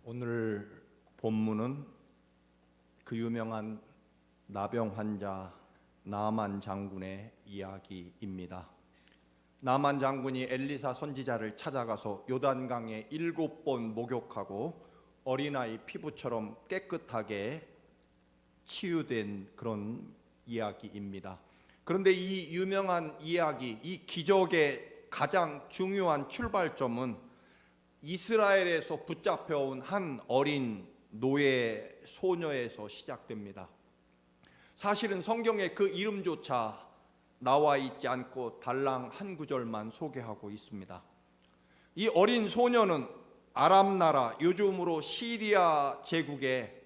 오늘 본문은 그 유명한 나병 환자 나만 장군의 이야기입니다. 나만 장군이 엘리사 선지자를 찾아가서 요단강에 7번 목욕하고 어린아이 피부처럼 깨끗하게 치유된 그런 이야기입니다. 그런데 이 유명한 이야기, 이 기적의 가장 중요한 출발점은 이스라엘에서 붙잡혀온 한 어린 노예 소녀에서 시작됩니다. 사실은 성경에 그 이름조차 나와 있지 않고 달랑 한 구절만 소개하고 있습니다. 이 어린 소녀는 아람 나라, 요즘으로 시리아 제국의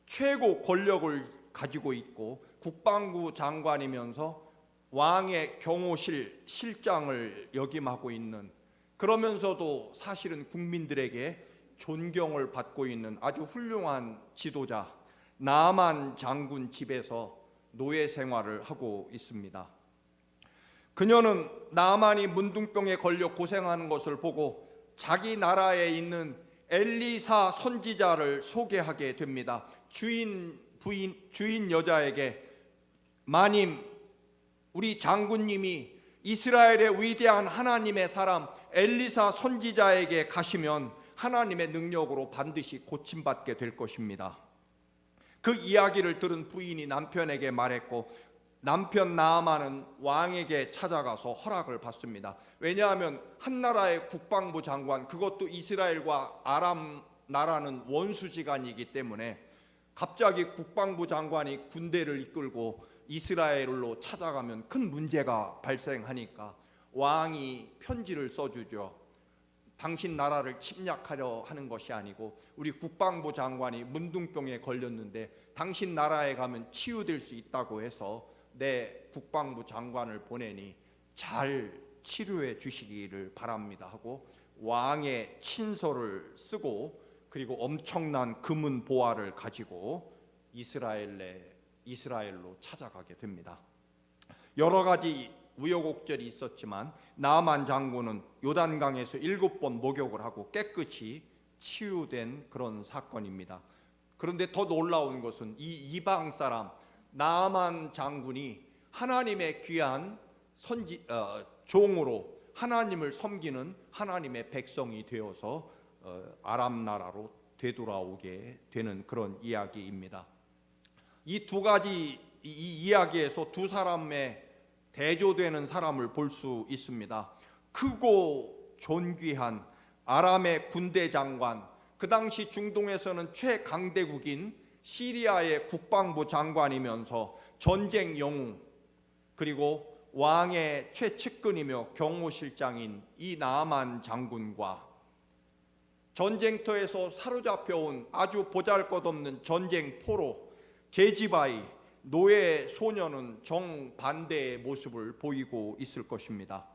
최고 권력을 가지고 있고 국방부 장관이면서 왕의 경호실 실장을 역임하고 있는, 그러면서도 사실은 국민들에게 존경을 받고 있는 아주 훌륭한 지도자 나만 장군 집에서 노예 생활을 하고 있습니다. 그녀는 나만이 문둥병에 걸려 고생하는 것을 보고 자기 나라에 있는 엘리사 선지자를 소개하게 됩니다. 주인 여자에게, 마님, 우리 장군님이 이스라엘의 위대한 하나님의 사람 엘리사 선지자에게 가시면 하나님의 능력으로 반드시 고침받게 될 것입니다. 그 이야기를 들은 부인이 남편에게 말했고, 남편 나아만은 왕에게 찾아가서 허락을 받습니다. 왜냐하면 한 나라의 국방부 장관, 그것도 이스라엘과 아람 나라는 원수지간이기 때문에 갑자기 국방부 장관이 군대를 이끌고 이스라엘로 찾아가면 큰 문제가 발생하니까 왕이 편지를 써주죠. 당신 나라를 침략하려 하는 것이 아니고 우리 국방부 장관이 문둥병에 걸렸는데 당신 나라에 가면 치유될 수 있다고 해서 내 국방부 장관을 보내니 잘 치료해 주시기를 바랍니다 하고 왕의 친서를 쓰고, 그리고 엄청난 금은 보화를 가지고 이스라엘로 찾아가게 됩니다. 여러 가지 우여곡절이 있었지만 나만 장군은 요단강에서 7번 목욕을 하고 깨끗이 치유된 그런 사건입니다. 그런데 더 놀라운 것은 이 이방 사람 나만 장군이 하나님의 귀한 종으로 하나님을 섬기는 하나님의 백성이 되어서 아람 나라로 되돌아오게 되는 그런 이야기입니다. 이 두 가지 이야기에서 두 사람의 대조되는 사람을 볼 수 있습니다. 크고 존귀한 아람의 군대 장관, 그 당시 중동에서는 최강대국인 시리아의 국방부 장관이면서 전쟁 영웅, 그리고 왕의 최측근이며 경호실장인 이 나아만 장군과 전쟁터에서 사로잡혀온 아주 보잘것없는 전쟁 포로 게지바이 노예 소녀는 정반대의 모습을 보이고 있을 것입니다.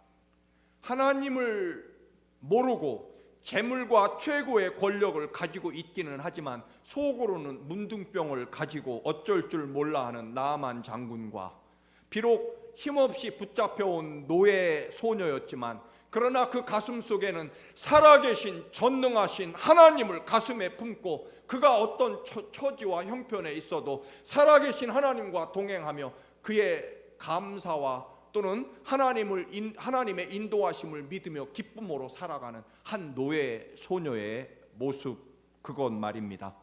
하나님을 모르고 재물과 최고의 권력을 가지고 있기는 하지만 속으로는 문둥병을 가지고 어쩔 줄 몰라 하는 나아만 장군과, 비록 힘없이 붙잡혀온 노예 소녀였지만 그러나 그 가슴 속에는 살아계신 전능하신 하나님을 가슴에 품고 그가 어떤 처지와 형편에 있어도 살아계신 하나님과 동행하며 그의 감사와 또는 하나님의 인도하심을 믿으며 기쁨으로 살아가는 한 노예 소녀의 모습, 그건 말입니다.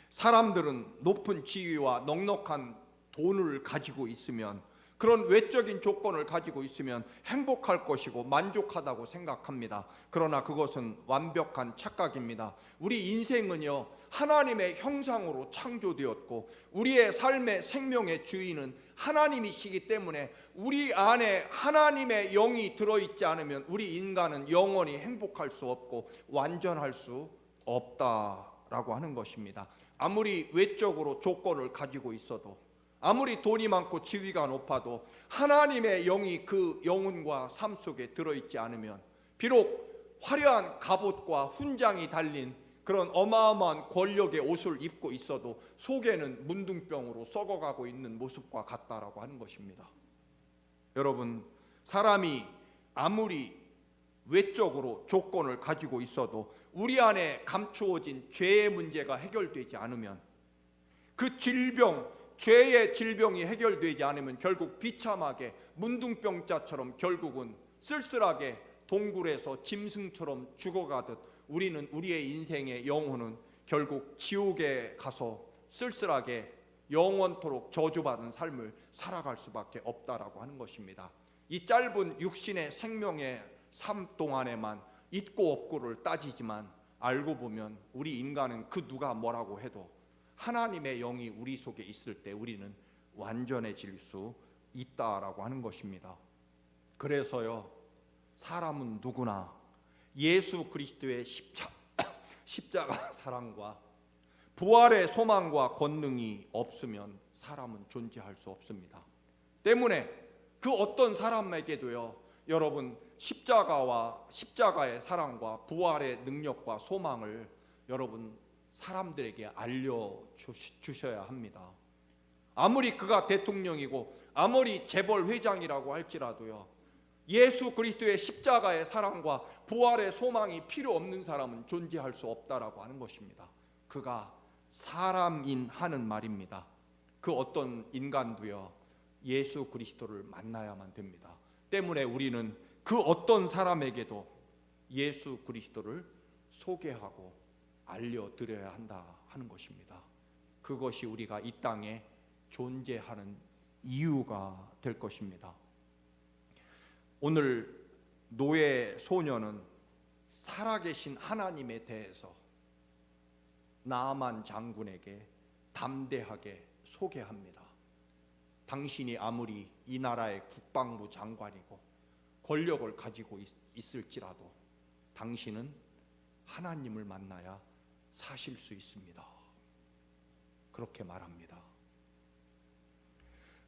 사람들은 높은 지위와 넉넉한 돈을 가지고 있으면, 그런 외적인 조건을 가지고 있으면 행복할 것이고 만족하다고 생각합니다. 그러나 그것은 완벽한 착각입니다. 우리 인생은요, 하나님의 형상으로 창조되었고 우리의 삶의 생명의 주인은 하나님이시기 때문에 우리 안에 하나님의 영이 들어있지 않으면 우리 인간은 영원히 행복할 수 없고 완전할 수 없다라고 하는 것입니다. 아무리 외적으로 조건을 가지고 있어도, 아무리 돈이 많고 지위가 높아도 하나님의 영이 그 영혼과 삶 속에 들어있지 않으면, 비록 화려한 갑옷과 훈장이 달린 그런 어마어마한 권력의 옷을 입고 있어도 속에는 문둥병으로 썩어가고 있는 모습과 같다라고 하는 것입니다. 여러분, 사람이 아무리 외적으로 조건을 가지고 있어도 우리 안에 감추어진 죄의 문제가 해결되지 않으면, 그 질병, 죄의 질병이 해결되지 않으면 결국 비참하게 문둥병자처럼 결국은 쓸쓸하게 동굴에서 짐승처럼 죽어가듯 우리는 우리의 인생의 영혼은 결국 지옥에 가서 쓸쓸하게 영원토록 저주받은 삶을 살아갈 수밖에 없다라고 하는 것입니다. 이 짧은 육신의 생명의 삶 동안에만 있고 없고를 따지지만 알고 보면 우리 인간은 그 누가 뭐라고 해도 하나님의 영이 우리 속에 있을 때 우리는 완전해질 수 있다라고 하는 것입니다. 그래서요, 사람은 누구나 예수 그리스도의 십자가 사랑과 부활의 소망과 권능이 없으면 사람은 존재할 수 없습니다. 때문에 그 어떤 사람에게도요, 여러분 십자가의 사랑과 부활의 능력과 소망을 여러분 사람들에게 알려주셔야 합니다. 아무리 그가 대통령이고 아무리 재벌 회장이라고 할지라도요, 예수 그리스도의 십자가의 사랑과 부활의 소망이 필요 없는 사람은 존재할 수 없다라고 하는 것입니다. 그가 사람인 하는 말입니다. 그 어떤 인간도요, 예수 그리스도를 만나야만 됩니다. 때문에 우리는 그 어떤 사람에게도 예수 그리스도를 소개하고 알려드려야 한다 하는 것입니다. 그것이 우리가 이 땅에 존재하는 이유가 될 것입니다. 오늘 노예 소녀는 살아계신 하나님에 대해서 나아만 장군에게 담대하게 소개합니다. 당신이 아무리 이 나라의 국방부 장관이고 권력을 가지고 있을지라도 당신은 하나님을 만나야 사실 수 있습니다. 그렇게 말합니다.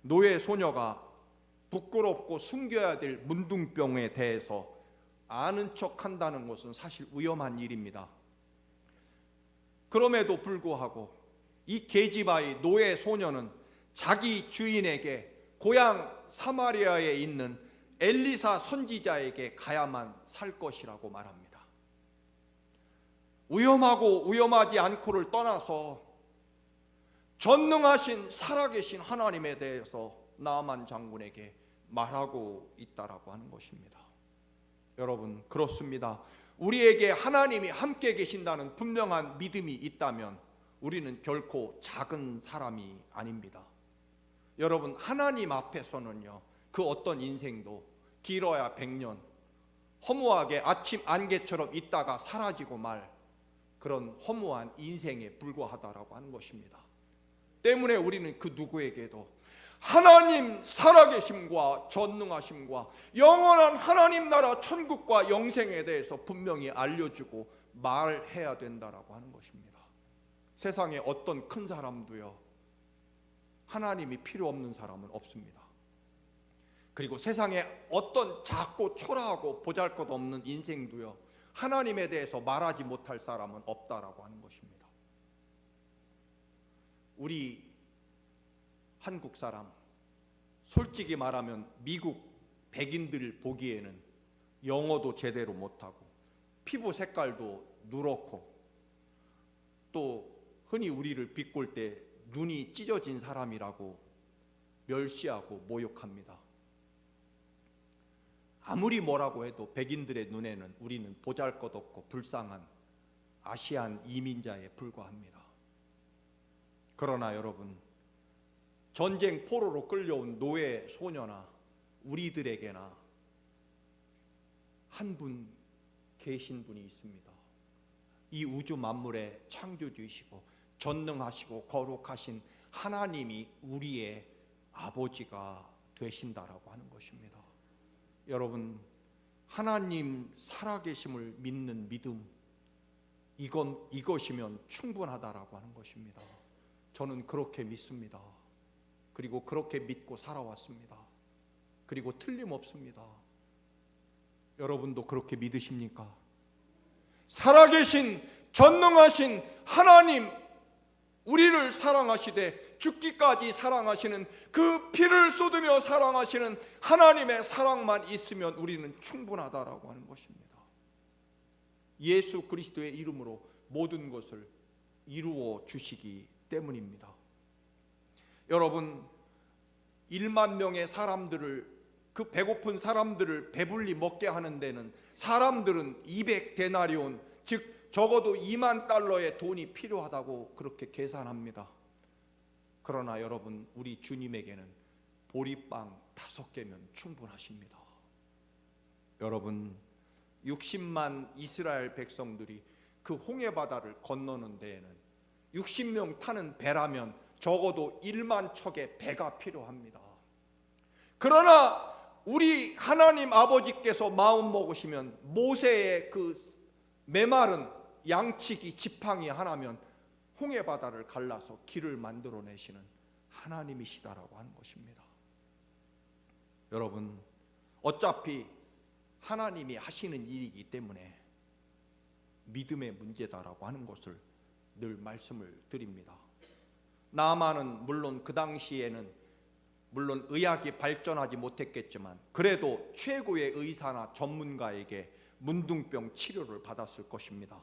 노예 소녀가 부끄럽고 숨겨야 될 문둥병에 대해서 아는 척 한다는 것은 사실 위험한 일입니다. 그럼에도 불구하고 이 계집아이 노예 소녀는 자기 주인에게 고향 사마리아에 있는 엘리사 선지자에게 가야만 살 것이라고 말합니다. 위험하고 위험하지 않고를 떠나서 전능하신 살아계신 하나님에 대해서 나아만 장군에게 말하고 있다라고 하는 것입니다. 여러분, 그렇습니다. 우리에게 하나님이 함께 계신다는 분명한 믿음이 있다면 우리는 결코 작은 사람이 아닙니다. 여러분, 하나님 앞에서는요, 그 어떤 인생도 길어야 100년, 허무하게 아침 안개처럼 있다가 사라지고 말 그런 허무한 인생에 불과하다라고 하는 것입니다. 때문에 우리는 그 누구에게도 하나님 살아계심과 전능하심과 영원한 하나님 나라 천국과 영생에 대해서 분명히 알려주고 말해야 된다라고 하는 것입니다. 세상에 어떤 큰 사람도요, 하나님이 필요 없는 사람은 없습니다. 그리고 세상에 어떤 작고 초라하고 보잘것없는 인생도요, 하나님에 대해서 말하지 못할 사람은 없다라고 하는 것입니다. 우리 한국 사람, 솔직히 말하면 미국 백인들 보기에는 영어도 제대로 못하고 피부 색깔도 누렇고 또 흔히 우리를 비꼴 때 눈이 찢어진 사람이라고 멸시하고 모욕합니다. 아무리 뭐라고 해도 백인들의 눈에는 우리는 보잘것없고 불쌍한 아시안 이민자에 불과합니다. 그러나 여러분, 전쟁 포로로 끌려온 노예 소녀나 우리들에게나 한 분 계신 분이 있습니다. 이 우주 만물의 창조주이시고 전능하시고 거룩하신 하나님이 우리의 아버지가 되신다라고 하는 것입니다. 여러분, 하나님 살아계심을 믿는 믿음, 이것이면 충분하다라고 하는 것입니다. 저는 그렇게 믿습니다. 그리고 그렇게 믿고 살아왔습니다. 그리고 틀림없습니다. 여러분도 그렇게 믿으십니까? 살아계신 전능하신 하나님, 우리를 사랑하시되 죽기까지 사랑하시는, 그 피를 쏟으며 사랑하시는 하나님의 사랑만 있으면 우리는 충분하다라고 하는 것입니다. 예수 그리스도의 이름으로 모든 것을 이루어 주시기 때문입니다. 여러분, 1만 명의 사람들을, 그 배고픈 사람들을 배불리 먹게 하는 데는 사람들은 200데나리온, 즉 적어도 2만 달러의 돈이 필요하다고 그렇게 계산합니다. 그러나 여러분, 우리 주님에게는 보리빵 5개면 충분하십니다. 여러분, 60만 이스라엘 백성들이 그 홍해바다를 건너는 데에는 60명 타는 배라면 적어도 1만 척의 배가 필요합니다. 그러나 우리 하나님 아버지께서 마음 먹으시면 모세의 그 메마른 양치기 지팡이 하나면 홍해바다를 갈라서 길을 만들어내시는 하나님이시다라고 하는 것입니다. 여러분, 어차피 하나님이 하시는 일이기 때문에 믿음의 문제다라고 하는 것을 늘 말씀을 드립니다. 나아만은 물론 그 당시에는 물론 의학이 발전하지 못했겠지만 그래도 최고의 의사나 전문가에게 문둥병 치료를 받았을 것입니다.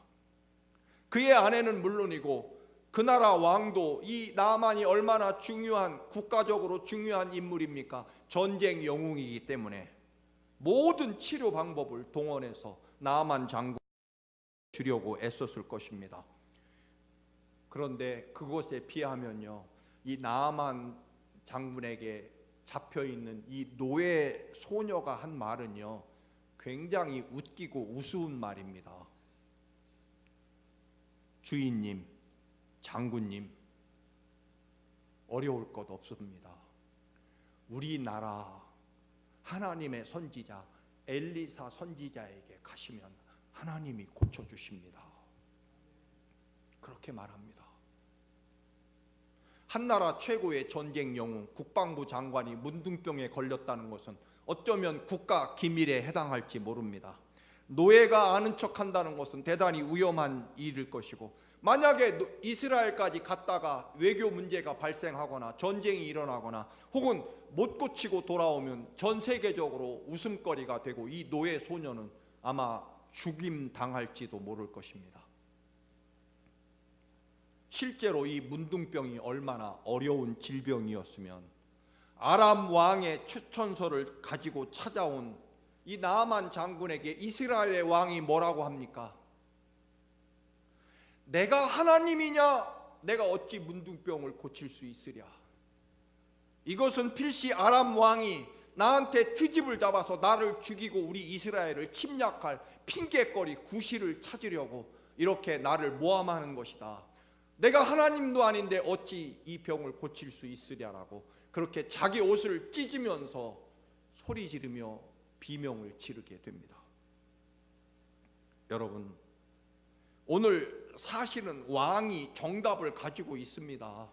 그의 아내는 물론이고 그 나라 왕도, 이 나아만이 얼마나 중요한, 국가적으로 중요한 인물입니까? 전쟁 영웅이기 때문에 모든 치료 방법을 동원해서 나아만 장군 주려고 애썼을 것입니다. 그런데 그것에 비하면요, 이 나아만 장군에게 잡혀있는 이 노예 소녀가 한 말은요, 굉장히 웃기고 우스운 말입니다. 주인님, 장군님, 어려울 것 없습니다. 우리나라 하나님의 선지자 엘리사 선지자에게 가시면 하나님이 고쳐주십니다. 그렇게 말합니다. 한나라 최고의 전쟁 영웅 국방부 장관이 문둥병에 걸렸다는 것은 어쩌면 국가 기밀에 해당할지 모릅니다. 노예가 아는 척한다는 것은 대단히 위험한 일일 것이고, 만약에 이스라엘까지 갔다가 외교 문제가 발생하거나 전쟁이 일어나거나 혹은 못 고치고 돌아오면 전 세계적으로 웃음거리가 되고 이 노예 소녀는 아마 죽임 당할지도 모를 것입니다. 실제로 이 문둥병이 얼마나 어려운 질병이었으면 아람 왕의 추천서를 가지고 찾아온 이 나아만 장군에게 이스라엘의 왕이 뭐라고 합니까? 내가 하나님이냐? 내가 어찌 문둥병을 고칠 수 있으랴? 이것은 필시 아람 왕이 나한테 트집을 잡아서 나를 죽이고 우리 이스라엘을 침략할 핑계거리, 구실을 찾으려고 이렇게 나를 모함하는 것이다. 내가 하나님도 아닌데 어찌 이 병을 고칠 수 있으랴라고 그렇게 자기 옷을 찢으면서 소리 지르며 비명을 지르게 됩니다. 여러분, 오늘 사실은 왕이 정답을 가지고 있습니다.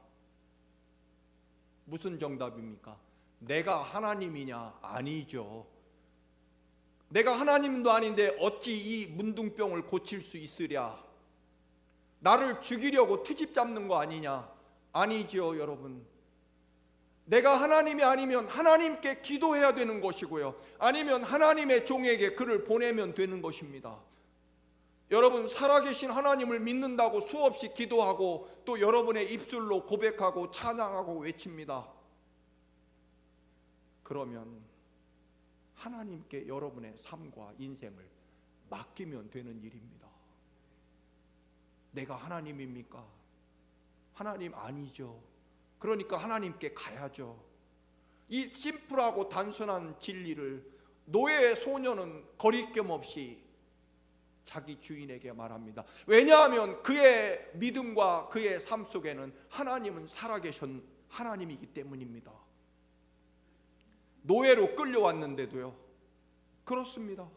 무슨 정답입니까? 내가 하나님이냐? 아니죠. 내가 하나님도 아닌데 어찌 이 문둥병을 고칠 수 있으랴? 나를 죽이려고 트집 잡는 거 아니냐? 아니죠, 여러분. 내가 하나님이 아니면 하나님께 기도해야 되는 것이고요, 아니면 하나님의 종에게 그를 보내면 되는 것입니다. 여러분, 살아계신 하나님을 믿는다고 수없이 기도하고 또 여러분의 입술로 고백하고 찬양하고 외칩니다. 그러면 하나님께 여러분의 삶과 인생을 맡기면 되는 일입니다. 내가 하나님입니까? 하나님 아니죠. 그러니까 하나님께 가야죠. 이 심플하고 단순한 진리를 노예 소녀는 거리낌 없이 자기 주인에게 말합니다. 왜냐하면 그의 믿음과 그의 삶 속에는 하나님은 살아계신 하나님이기 때문입니다. 노예로 끌려왔는데도요, 그렇습니다.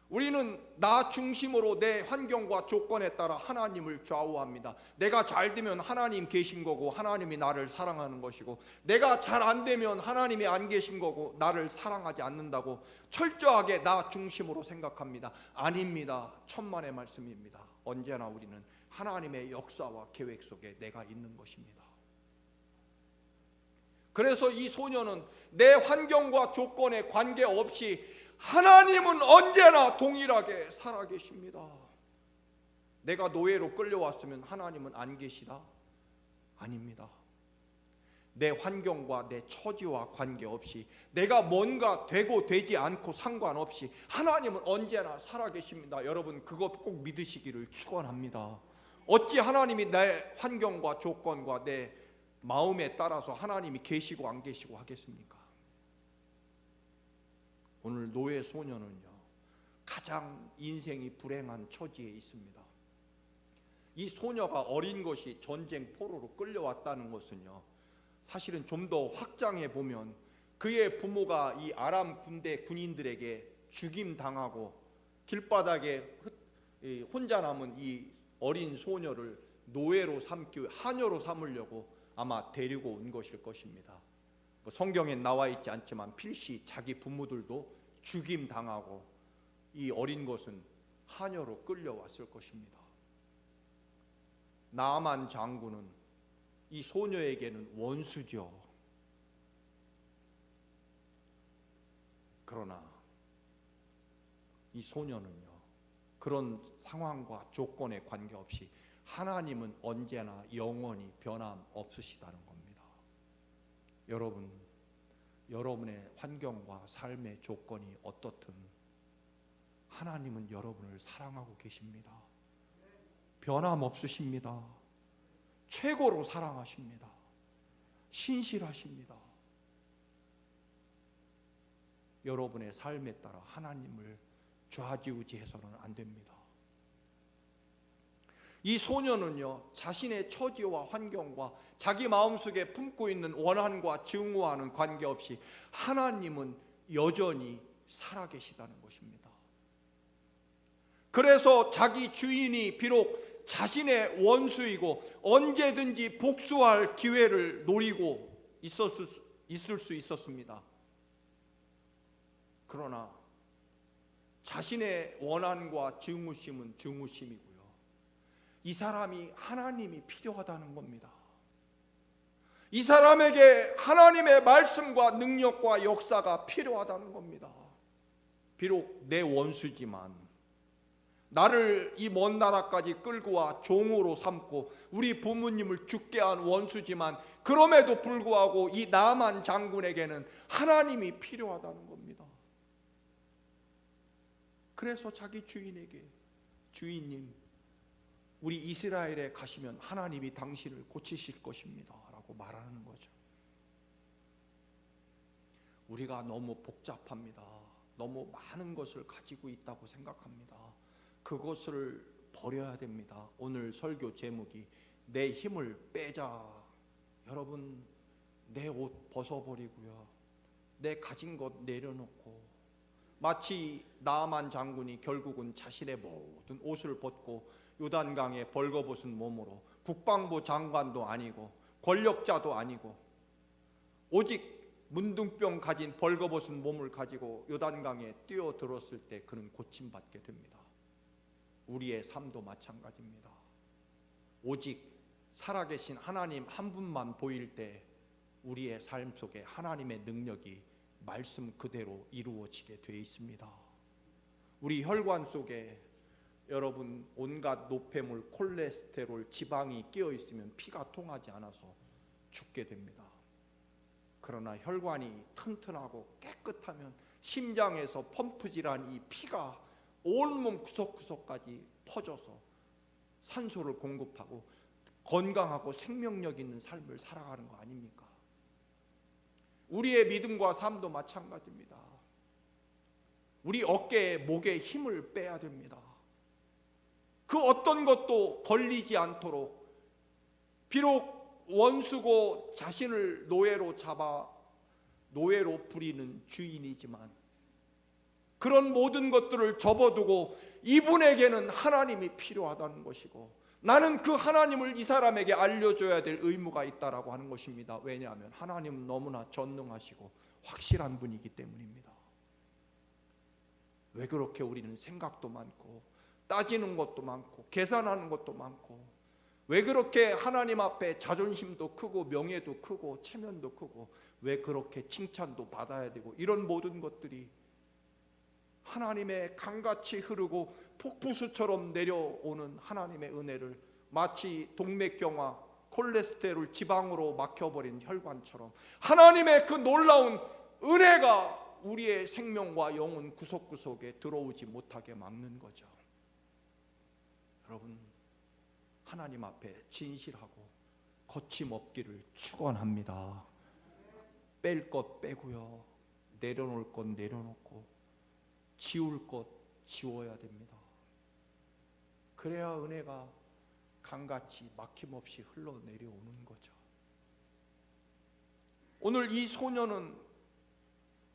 우리는 나 중심으로 내 환경과 조건에 따라 하나님을 좌우합니다. 내가 잘 되면 하나님 계신 거고 하나님이 나를 사랑하는 것이고, 내가 잘 안 되면 하나님이 안 계신 거고 나를 사랑하지 않는다고 철저하게 나 중심으로 생각합니다. 아닙니다. 천만의 말씀입니다. 언제나 우리는 하나님의 역사와 계획 속에 내가 있는 것입니다. 그래서 이 소녀는 내 환경과 조건에 관계없이 하나님은 언제나 동일하게 살아계십니다. 내가 노예로 끌려왔으면 하나님은 안 계시다? 아닙니다. 내 환경과 내 처지와 관계없이, 내가 뭔가 되고 되지 않고 상관없이 하나님은 언제나 살아계십니다. 여러분, 그것 꼭 믿으시기를 축원합니다. 어찌 하나님이 내 환경과 조건과 내 마음에 따라서 하나님이 계시고 안 계시고 하겠습니까? 오늘 노예 소녀는요, 가장 인생이 불행한 처지에 있습니다. 이 소녀가 어린 것이 전쟁 포로로 끌려왔다는 것은요, 사실은 좀 더 확장해 보면 그의 부모가 이 아람 군대 군인들에게 죽임 당하고 길바닥에 혼자 남은 이 어린 소녀를 노예로 삼기, 하녀로 삼으려고 아마 데리고 온 것일 것입니다. 성경에 나와 있지 않지만 필시 자기 부모들도 죽임 당하고 이 어린 것은 하녀로 끌려왔을 것입니다. 나아만 장군은 이 소녀에게는 원수죠. 그러나 이 소녀는요, 그런 상황과 조건에 관계없이 하나님은 언제나 영원히 변함없으시다는 겁니다. 여러분, 여러분의 환경과 삶의 조건이 어떻든 하나님은 여러분을 사랑하고 계십니다. 변함없으십니다. 최고로 사랑하십니다. 신실하십니다. 여러분의 삶에 따라 하나님을 좌지우지해서는 안 됩니다. 이 소녀는요, 자신의 처지와 환경과 자기 마음속에 품고 있는 원한과 증오와는 관계없이 하나님은 여전히 살아계시다는 것입니다. 그래서 자기 주인이 비록 자신의 원수이고 언제든지 복수할 기회를 노리고 있을 수 있었습니다. 그러나 자신의 원한과 증오심은 증오심이고요, 이 사람이 하나님이 필요하다는 겁니다. 이 사람에게 하나님의 말씀과 능력과 역사가 필요하다는 겁니다. 비록 내 원수지만, 나를 이 먼 나라까지 끌고 와 종으로 삼고 우리 부모님을 죽게 한 원수지만, 그럼에도 불구하고 이 나만 장군에게는 하나님이 필요하다는 겁니다. 그래서 자기 주인에게, 주인님, 우리 이스라엘에 가시면 하나님이 당신을 고치실 것입니다 라고 말하는 거죠. 우리가 너무 복잡합니다. 너무 많은 것을 가지고 있다고 생각합니다. 그것을 버려야 됩니다. 오늘 설교 제목이 내 힘을 빼자. 여러분, 내 옷 벗어버리고요, 내 가진 것 내려놓고, 마치 나아만 장군이 결국은 자신의 모든 옷을 벗고 요단강에 벌거벗은 몸으로, 국방부 장관도 아니고 권력자도 아니고 오직 문둥병 가진 벌거벗은 몸을 가지고 요단강에 뛰어들었을 때 그는 고침받게 됩니다. 우리의 삶도 마찬가지입니다. 오직 살아계신 하나님 한 분만 보일 때 우리의 삶 속에 하나님의 능력이 말씀 그대로 이루어지게 되어 있습니다. 우리 혈관 속에 여러분 온갖 노폐물, 콜레스테롤, 지방이 끼어 있으면 피가 통하지 않아서 죽게 됩니다. 그러나 혈관이 튼튼하고 깨끗하면 심장에서 펌프질한 이 피가 온몸 구석구석까지 퍼져서 산소를 공급하고 건강하고 생명력 있는 삶을 살아가는 거 아닙니까? 우리의 믿음과 삶도 마찬가지입니다. 우리 어깨에, 목에 힘을 빼야 됩니다. 그 어떤 것도 걸리지 않도록, 비록 원수고 자신을 노예로 잡아 노예로 부리는 주인이지만 그런 모든 것들을 접어두고 이분에게는 하나님이 필요하다는 것이고, 나는 그 하나님을 이 사람에게 알려줘야 될 의무가 있다라고 하는 것입니다. 왜냐하면 하나님은 너무나 전능하시고 확실한 분이기 때문입니다. 왜 그렇게 우리는 생각도 많고 따지는 것도 많고 계산하는 것도 많고, 왜 그렇게 하나님 앞에 자존심도 크고 명예도 크고 체면도 크고, 왜 그렇게 칭찬도 받아야 되고, 이런 모든 것들이 하나님의 강같이 흐르고 폭포수처럼 내려오는 하나님의 은혜를 마치 동맥경화, 콜레스테롤, 지방으로 막혀버린 혈관처럼 하나님의 그 놀라운 은혜가 우리의 생명과 영혼 구석구석에 들어오지 못하게 막는 거죠. 여러분, 하나님 앞에 진실하고 거침없기를 축원합니다. 뺄 것 빼고요, 내려놓을 것 내려놓고 지울 것 지워야 됩니다. 그래야 은혜가 강같이 막힘없이 흘러내려오는 거죠. 오늘 이 소녀는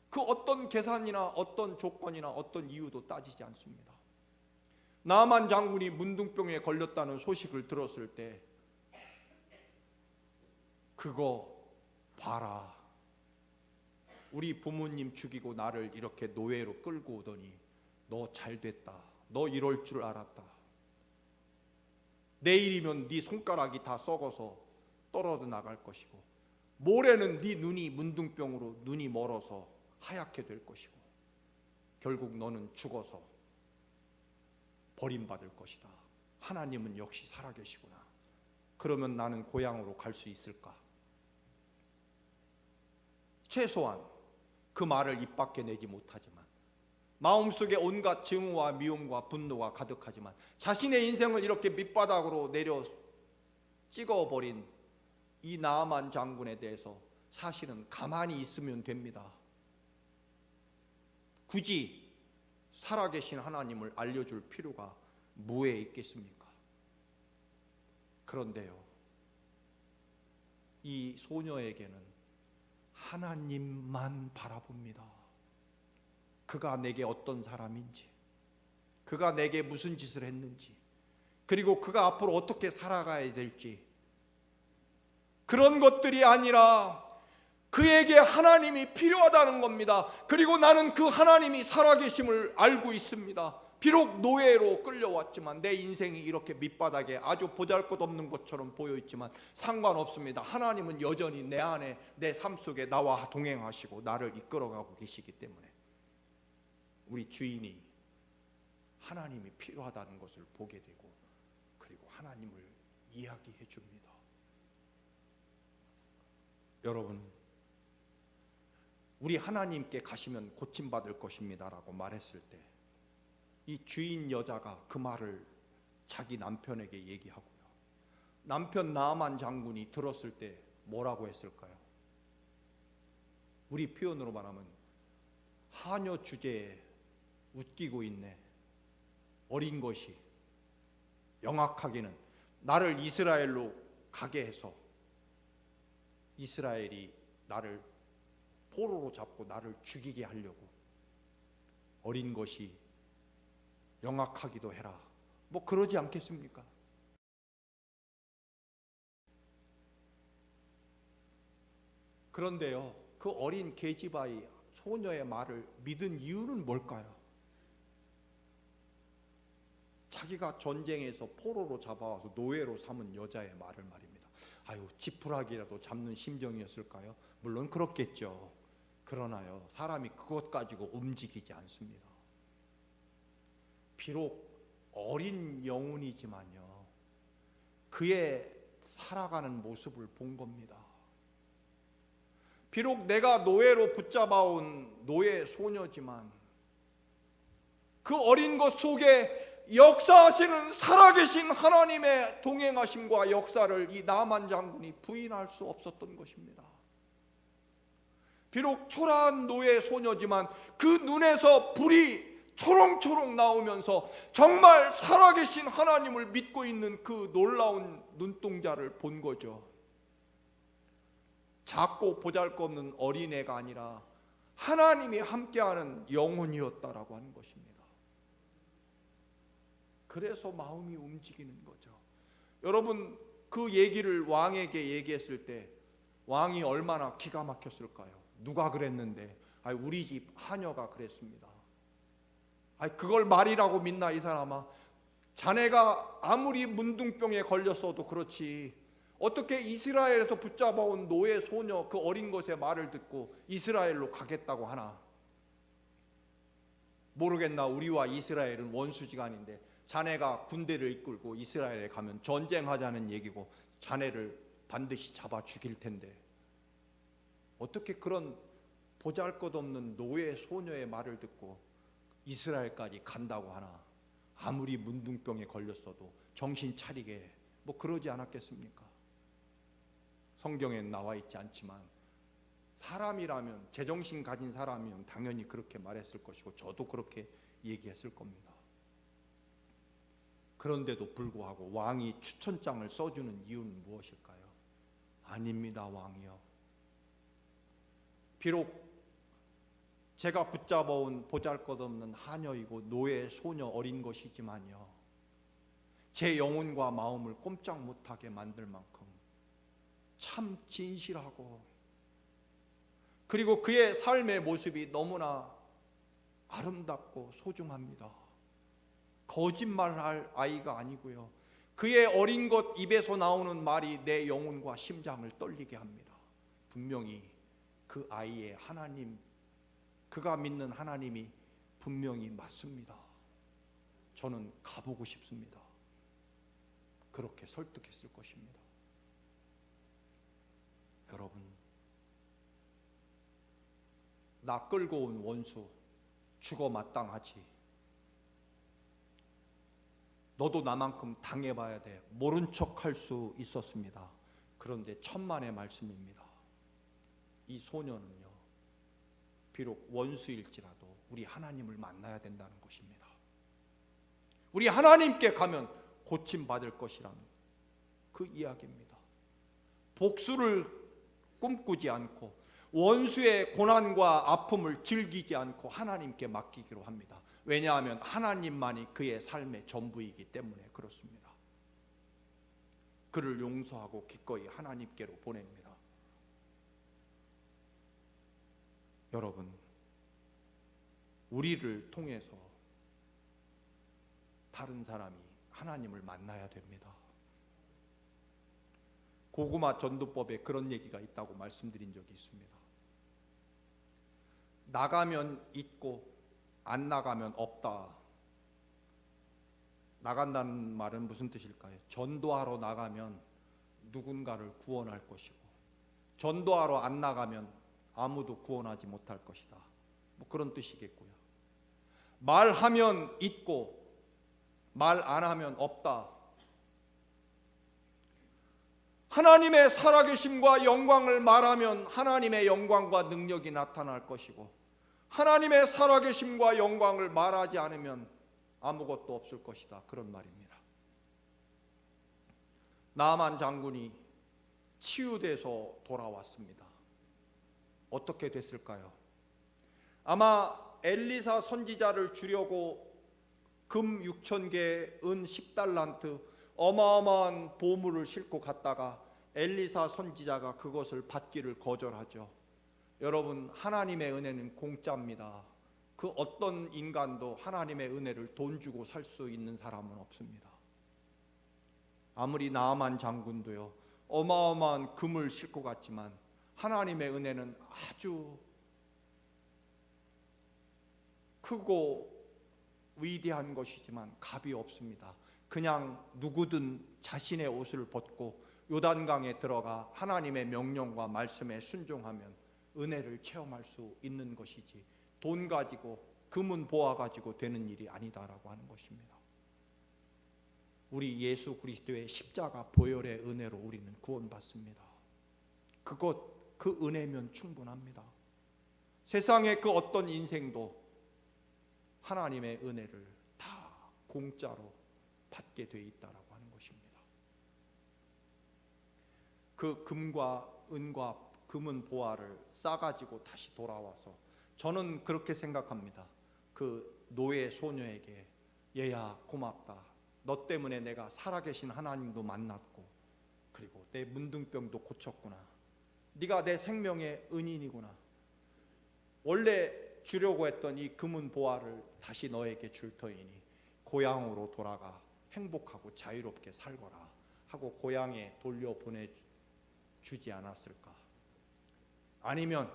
그 어떤 계산이나 어떤 조건이나 어떤 이유도 따지지 않습니다. 나만 장군이 문둥병에 걸렸다는 소식을 들었을 때 그거 봐라, 우리 부모님 죽이고 나를 이렇게 노예로 끌고 오더니 너 잘됐다, 너 이럴 줄 알았다, 내일이면 네 손가락이 다 썩어서 떨어져 나갈 것이고 모레는 네 눈이 문둥병으로 눈이 멀어서 하얗게 될 것이고 결국 너는 죽어서 버림받을 것이다. 하나님은 역시 살아계시구나. 그러면 나는 고향으로 갈 수 있을까? 최소한 그 말을 입 밖에 내지 못하지만 마음속에 온갖 증오와 미움과 분노가 가득하지만 자신의 인생을 이렇게 밑바닥으로 내려 찍어버린 이 나아만 장군에 대해서 사실은 가만히 있으면 됩니다. 굳이 살아계신 하나님을 알려줄 필요가 무에 있겠습니까? 그런데요, 이 소녀에게는 하나님만 바라봅니다. 그가 내게 어떤 사람인지, 그가 내게 무슨 짓을 했는지, 그리고 그가 앞으로 어떻게 살아가야 될지, 그런 것들이 아니라 그에게 하나님이 필요하다는 겁니다. 그리고 나는 그 하나님이 살아계심을 알고 있습니다. 비록 노예로 끌려왔지만 내 인생이 이렇게 밑바닥에 아주 보잘것없는 것처럼 보여있지만 상관없습니다. 하나님은 여전히 내 안에, 내 삶 속에 나와 동행하시고 나를 이끌어가고 계시기 때문에 우리 주인이 하나님이 필요하다는 것을 보게 되고 그리고 하나님을 이야기해 줍니다. 여러분, 우리 하나님께 가시면 고침받을 것입니다 라고 말했을 때 이 주인 여자가 그 말을 자기 남편에게 얘기하고요, 남편 나아만 장군이 들었을 때 뭐라고 했을까요? 우리 표현으로 말하면 하녀 주제에 웃기고 있네. 어린 것이 영악하기는 나를 이스라엘로 가게 해서 이스라엘이 나를 포로로 잡고 나를 죽이게 하려고, 어린 것이 영악하기도 해라, 뭐 그러지 않겠습니까? 그런데요, 그 어린 계집아이 소녀의 말을 믿은 이유는 뭘까요? 자기가 전쟁에서 포로로 잡아와서 노예로 삼은 여자의 말을 말입니다. 아유, 지푸라기라도 잡는 심정이었을까요? 물론 그렇겠죠. 그러나요, 사람이 그것 가지고 움직이지 않습니다. 비록 어린 영혼이지만요, 그의 살아가는 모습을 본 겁니다. 비록 내가 노예로 붙잡아온 노예 소녀지만 그 어린 것 속에 역사하시는 살아계신 하나님의 동행하심과 역사를 이 나만 장군이 부인할 수 없었던 것입니다. 비록 초라한 노예 소녀지만 그 눈에서 불이 초롱초롱 나오면서 정말 살아계신 하나님을 믿고 있는 그 놀라운 눈동자를 본 거죠. 작고 보잘것없는 어린애가 아니라 하나님이 함께하는 영혼이었다라고 하는 것입니다. 그래서 마음이 움직이는 거죠. 여러분, 그 얘기를 왕에게 얘기했을 때 왕이 얼마나 기가 막혔을까요? 누가 그랬는데? 우리 집 하녀가 그랬습니다. 그걸 말이라고 믿나 이 사람아? 자네가 아무리 문둥병에 걸렸어도 그렇지 어떻게 이스라엘에서 붙잡아온 노예 소녀 그 어린 것의 말을 듣고 이스라엘로 가겠다고 하나? 모르겠나 우리와 이스라엘은 원수지간인데 자네가 군대를 이끌고 이스라엘에 가면 전쟁하자는 얘기고 자네를 반드시 잡아 죽일 텐데 어떻게 그런 보잘것없는 노예 소녀의 말을 듣고 이스라엘까지 간다고 하나. 아무리 문둥병에 걸렸어도 정신 차리게 뭐 그러지 않았겠습니까? 성경엔 나와 있지 않지만 사람이라면, 제정신 가진 사람이면 당연히 그렇게 말했을 것이고 저도 그렇게 얘기했을 겁니다. 그런데도 불구하고 왕이 추천장을 써주는 이유는 무엇일까요? 아닙니다, 왕이요. 비록 제가 붙잡아온 보잘것없는 하녀이고 노예, 소녀, 어린 것이지만요, 제 영혼과 마음을 꼼짝 못하게 만들 만큼 참 진실하고, 그리고 그의 삶의 모습이 너무나 아름답고 소중합니다. 거짓말할 아이가 아니고요, 그의 어린 것 입에서 나오는 말이 내 영혼과 심장을 떨리게 합니다. 분명히 그 아이의 하나님, 그가 믿는 하나님이 분명히 맞습니다. 저는 가보고 싶습니다. 그렇게 설득했을 것입니다. 여러분, 나 끌고 온 원수 죽어 마땅하지. 너도 나만큼 당해봐야 돼. 모른 척할 수 있었습니다. 그런데 천만의 말씀입니다. 이 소녀는요, 비록 원수일지라도 우리 하나님을 만나야 된다는 것입니다. 우리 하나님께 가면 고침받을 것이라는 그 이야기입니다. 복수를 꿈꾸지 않고 원수의 고난과 아픔을 즐기지 않고 하나님께 맡기기로 합니다. 왜냐하면 하나님만이 그의 삶의 전부이기 때문에 그렇습니다. 그를 용서하고 기꺼이 하나님께로 보냅니다. 여러분, 우리를 통해서 다른 사람이 하나님을 만나야 됩니다. 고구마 전도법에 그런 얘기가 있다고 말씀드린 적이 있습니다. 나가면 있고 안 나가면 없다. 나간다는 말은 무슨 뜻일까요? 전도하러 나가면 누군가를 구원할 것이고, 전도하러 안 나가면 아무도 구원하지 못할 것이다. 뭐 그런 뜻이겠고요. 말하면 있고 말 안 하면 없다. 하나님의 살아계심과 영광을 말하면 하나님의 영광과 능력이 나타날 것이고, 하나님의 살아계심과 영광을 말하지 않으면 아무것도 없을 것이다. 그런 말입니다. 나만 장군이 치유돼서 돌아왔습니다. 어떻게 됐을까요? 아마 엘리사 선지자를 주려고 금 6,000개, 은 10달란트 어마어마한 보물을 싣고 갔다가 엘리사 선지자가 그것을 받기를 거절하죠. 여러분, 하나님의 은혜는 공짜입니다. 그 어떤 인간도 하나님의 은혜를 돈 주고 살 수 있는 사람은 없습니다. 아무리 나아만 장군도요, 어마어마한 금을 싣고 갔지만 하나님의 은혜는 아주 크고 위대한 것이지만 값이 없습니다. 그냥 누구든 자신의 옷을 벗고 요단강에 들어가 하나님의 명령과 말씀에 순종하면 은혜를 체험할 수 있는 것이지, 돈 가지고 금은 보아 가지고 되는 일이 아니다라고 하는 것입니다. 우리 예수 그리스도의 십자가 보혈의 은혜로 우리는 구원받습니다. 그 은혜면 충분합니다. 세상의 그 어떤 인생도 하나님의 은혜를 다 공짜로 받게 돼 있다라고 하는 것입니다. 그 금과 은과 금은 보화를 싸가지고 다시 돌아와서, 저는 그렇게 생각합니다. 그 노예 소녀에게, 얘야 고맙다. 너 때문에 내가 살아계신 하나님도 만났고, 그리고 내 문둥병도 고쳤구나. 네가 내 생명의 은인이구나. 원래 주려고 했던 이 금은 보화를 다시 너에게 줄 터이니 고향으로 돌아가 행복하고 자유롭게 살거라 하고 고향에 돌려보내주지 않았을까? 아니면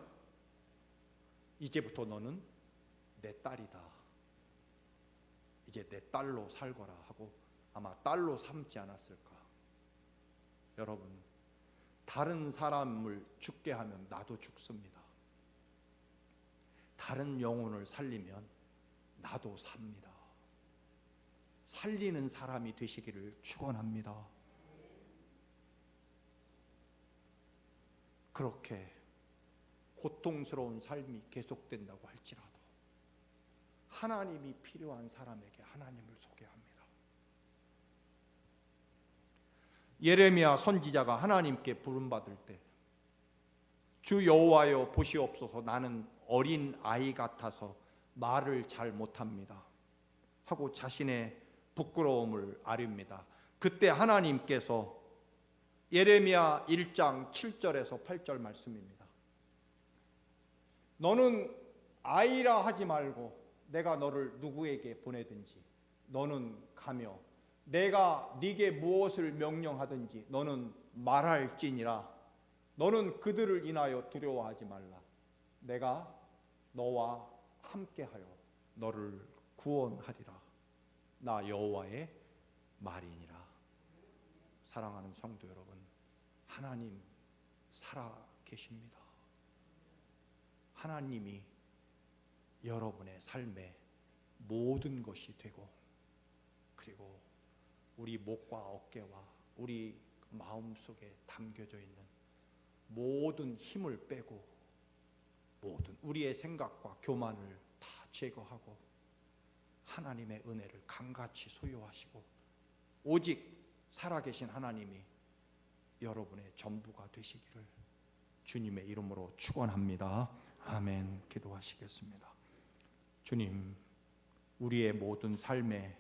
이제부터 너는 내 딸이다, 이제 내 딸로 살거라 하고 아마 딸로 삼지 않았을까. 여러분, 다른 사람을 죽게 하면 나도 죽습니다. 다른 영혼을 살리면 나도 삽니다. 살리는 사람이 되시기를 축원합니다. 그렇게 고통스러운 삶이 계속된다고 할지라도 하나님이 필요한 사람에게 하나님을 소개합니다. 예레미야 선지자가 하나님께 부름받을 때 주 여호와여 보시옵소서 나는 어린 아이 같아서 말을 잘 못합니다 하고 자신의 부끄러움을 아립니다. 그때 하나님께서 예레미야 1장 7절에서 8절 말씀입니다. 너는 아이라 하지 말고 내가 너를 누구에게 보내든지 너는 가며 내가 네게 무엇을 명령하든지 너는 말할지니라. 너는 그들을 인하여 두려워하지 말라. 내가 너와 함께하여 너를 구원하리라. 나 여호와의 말이니라. 사랑하는 성도 여러분, 하나님 살아 계십니다. 하나님이 여러분의 삶의 모든 것이 되고, 그리고 우리 목과 어깨와 우리 마음속에 담겨져 있는 모든 힘을 빼고 모든 우리의 생각과 교만을 다 제거하고 하나님의 은혜를 강같이 소유하시고 오직 살아계신 하나님이 여러분의 전부가 되시기를 주님의 이름으로 축원합니다. 아멘. 기도하시겠습니다. 주님, 우리의 모든 삶에